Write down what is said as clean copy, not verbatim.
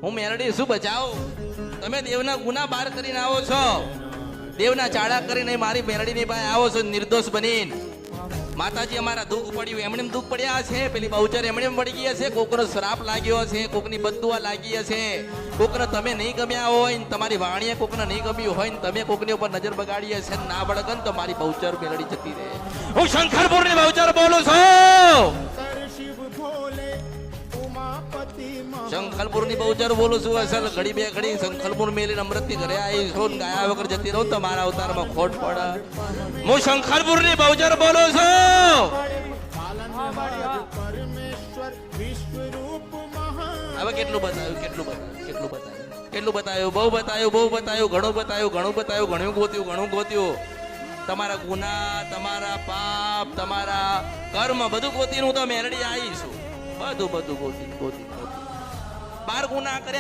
હું મેલડી શું બચાવું? તમે દેવના ગુના બહાર કરીને આવો છો, દેવના ચાળા કરીને મારી મેલડીની પાસે આવો છો નિર્દોષ બનીને. માતાજી અમારા દુઃખ પડ્યું, એમણે દુઃખ પડ્યા છે, પેલી બહુચર એમણે પડી ગયા છે, કોકનો શ્રાપ લાગ્યો છે, કોકની બદદુઆ લાગી છે, કોકને તમે નહીં ગમ્યા હોય ને તમારી વાણીએ કોકને નહીં ગમ્યું હોય ને તમે કોકની ઉપર નજર બગાડી હશે ના બળગન તો મારી બહુચર મેલડી જતી રહે. હું શંકરપુરની બહુચર બોલું છું, શંખલપુરની બહુચર બોલું છું. અસલ ઘડી બે ઘડી શંખલપુર મેલીને અમૃતથી ઘરે આવી છું, ગાયા વગર જતી રહું તો મારા અવતારમાં ખોટ પડે. હું શંખલપુરની બહુચર બોલું છું. હવે કેટલું બતાવ્યું, કેટલું બતાવ્યું, કેટલું બતાવ્યું, કેટલું બતાવ્યું, બહુ બતાવ્યું, બહુ બતાવ્યું, ઘણું બતાવ્યું, ઘણું બતાવ્યું, ઘણું ગોત્યું, ઘણું ગોત્યું. તમારા ગુના, તમારા પાપ, તમારા કર્મ બધું ગોતીને હું તો મેલડી આવી છું. બધું બધું ગોતી ગોતી 12 ગુના કર્યા.